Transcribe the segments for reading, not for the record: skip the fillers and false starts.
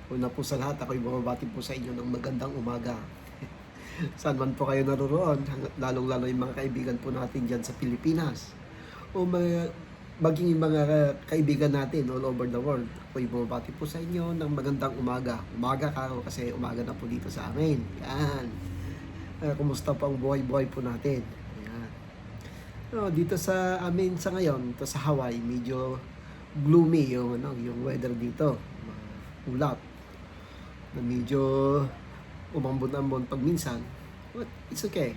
Una po sa lahat, ako'y bumabati po sa inyo ng magandang umaga. Saan man po kayo naroon, lalong-lalo yung mga kaibigan po natin dyan sa Pilipinas. O maging yung mga kaibigan natin all over the world. Ako'y bumabati po sa inyo ng magandang umaga. Umaga ka kasi umaga na po dito sa amin. Yan. Kumusta po ang buhay-buhay po natin? Yan. Dito sa amin sa ngayon, dito sa Hawaii, medyo gloomy yung weather dito. Ulap na medyo umambon-ambon pag minsan, but it's okay.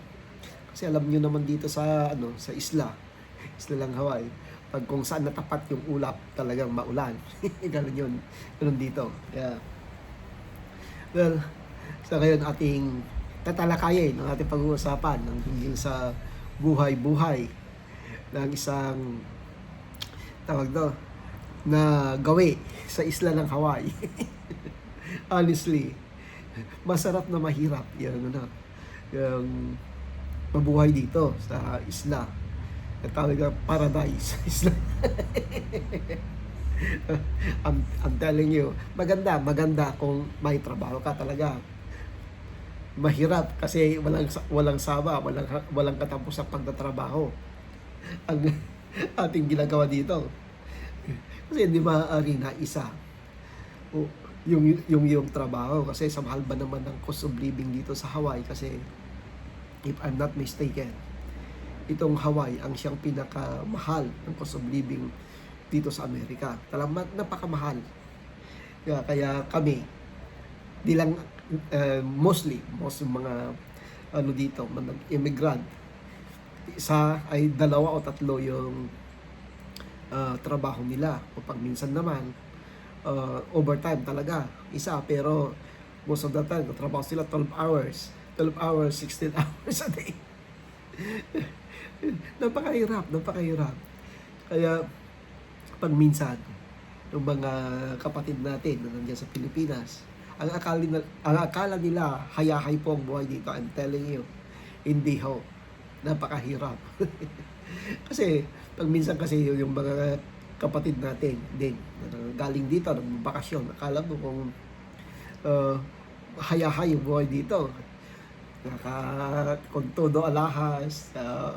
Kasi alam niyo naman dito sa sa isla lang Hawaii, pag kung saan natapat yung ulap, talagang maulan. Ganun yun. Ganun dito. Yeah. Well, sa ngayon ating tatalakayin ang ating pag-uusapan ng tungkol sa buhay-buhay ng isang tawag do na gawi sa isla ng Hawaii. Honestly, masarap na mahirap yung mabuhay dito sa isla. Talaga paradise isla. I'm telling you, maganda kung may trabaho ka talaga. Mahirap kasi walang sama, walang katapos sa pagtatrabaho ang ating ginagawa dito. Kasi hindi maaari na isa yung trabaho kasi sa mahal ba naman ng cost of living dito sa Hawaii. Kasi if I'm not mistaken, itong Hawaii ang siyang pinakamahal ng cost of living dito sa Amerika. Talagang napakamahal. Kaya kami bilang most mga dito mga immigrant, isa ay 2 o 3 yung trabaho nila, o pag minsan naman overtime talaga isa, pero most of the time trabaho sila 12 hours 16 hours a day. napakahirap. Kaya pag minsan yung mga kapatid natin na nandiyan sa Pilipinas, ang akala nila hayahay po ang buhay dito. I'm telling you, hindi ho. Napakahirap. Kasi pag minsan kasi yung mga kapatid natin din galing dito nagbabakasyon, akala mo kung hayahay yung buhay dito, kung todo alahas,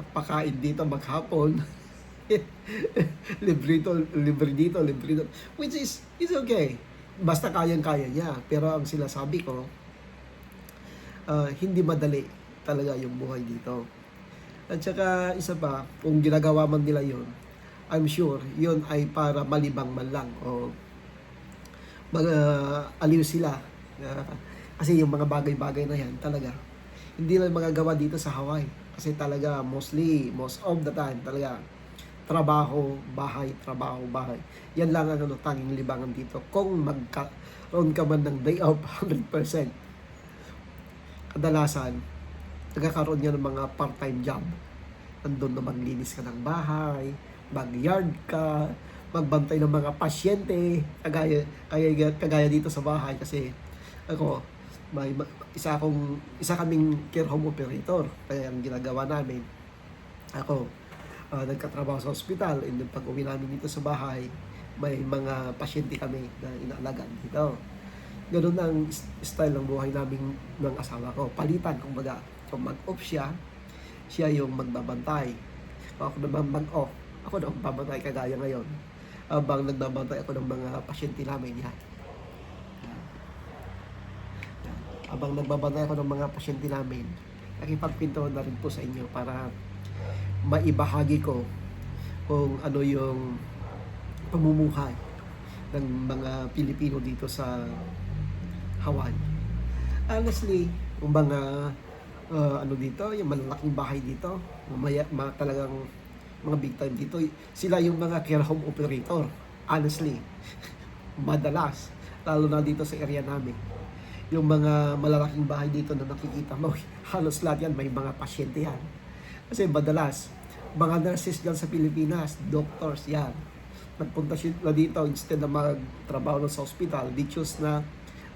pakain dito maghapon. libre dito, which is okay basta kayang-kaya niya. Pero ang sinasabi ko, hindi madali talaga yung buhay dito. At saka isa pa, kung ginagawa man nila yon, I'm sure yun ay para malibang man lang o aliw sila. Kasi yung mga bagay-bagay na yan talaga hindi lang magagawa dito sa Hawaii. Kasi talaga most of the time talaga trabaho, bahay. Yan lang ang tanging libangan dito. Kung magkaroon ka man ng day off 100%, kadalasan nagkakaroon yan ng mga part-time job. Nandun na maglinis ka ng bahay, mag-yard ka, magbantay ng mga pasyente, kagaya dito sa bahay. Kasi ako, isa kaming care home operator. Kaya ang ginagawa namin, ako, nagkatrabaho sa ospital, and then pag uwi namin dito sa bahay, may mga pasyente kami na inaalagaan dito. Ganun ang style ng buhay namin ng asawa ko. Palitan, kumbaga, kung mag-off siya yung magbabantay. Kung ako naman mag-off, ako na magbabantay kagaya ngayon. Habang nagbabantay ako ng mga pasyente namin, yan. Habang nagbabantay ako ng mga pasyente namin, nakipagpintuhan na rin po sa inyo para maibahagi ko kung ano yung pamumuhay ng mga Pilipino dito sa Hawaii. Honestly, yung mga dito, yung malalaking bahay dito, talagang mga big time dito, sila yung mga care home operator. Honestly, madalas, lalo na dito sa area namin, yung mga malalaking bahay dito na nakikita mo, halos lahat yan may mga pasyente yan. Kasi madalas, mga nurses dyan sa Pilipinas, doctors yan, nagpunta sila dito instead na magtrabaho sa hospital, they choose na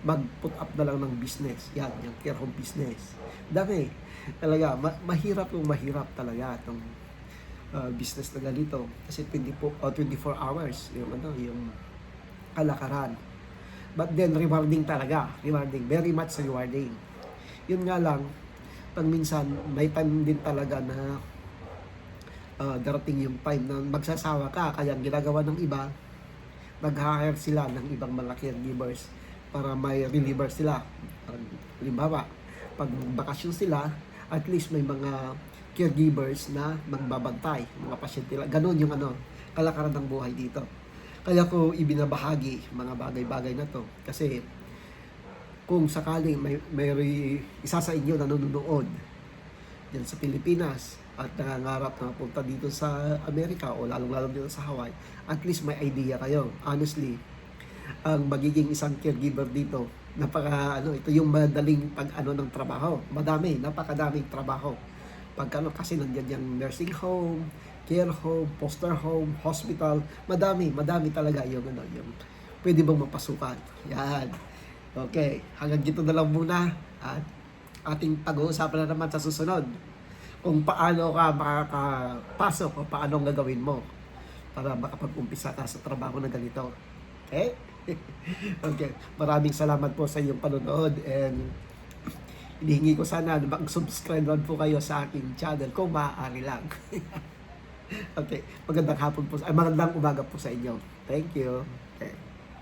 mag-put up na lang ng business. Yan, yung care home business. Dami. Talaga, mahirap talaga itong business na ganito. Kasi 24 hours yung kalakaran. But then, rewarding talaga. Rewarding. Very much rewarding. Yun nga lang, pag minsan, may time din talaga na darating yung time na magsasawa ka. Kaya ang ginagawa ng iba, nag-hire sila ng ibang mga caregivers para may reliever sila. Halimbawa, pag bakasyon sila, at least may mga caregivers na magbabantay, mga pasyente nila. Ganun yung kalakaran ng buhay dito. Kaya ko ibinabahagi mga bagay-bagay na to. Kasi kung sakaling may isa sa inyo na nanonood dyan sa Pilipinas at nangangarap na punta dito sa Amerika o lalong-lalo dito sa Hawaii, at least may idea kayo. Honestly, ang magiging isang caregiver dito, ito yung madaling ng trabaho. Napakadaming trabaho. Kasi nandiyan yung nursing home, care home, foster home, hospital, madami talaga yung pwede bang mapasukan. Yan. Okay, hanggang dito na lang muna at ating pag-uusapan na naman sa susunod kung paano ka makakapasok o paano ang gagawin mo para makapag-umpisa ka sa trabaho na ganito. Okay? Okay. Maraming salamat po sa inyong panonood and hinihingi ko sana na mag-subscribe lang po kayo sa aking channel kung maaari lang. Okay, magandang umaga po sa inyo. Thank you. Okay.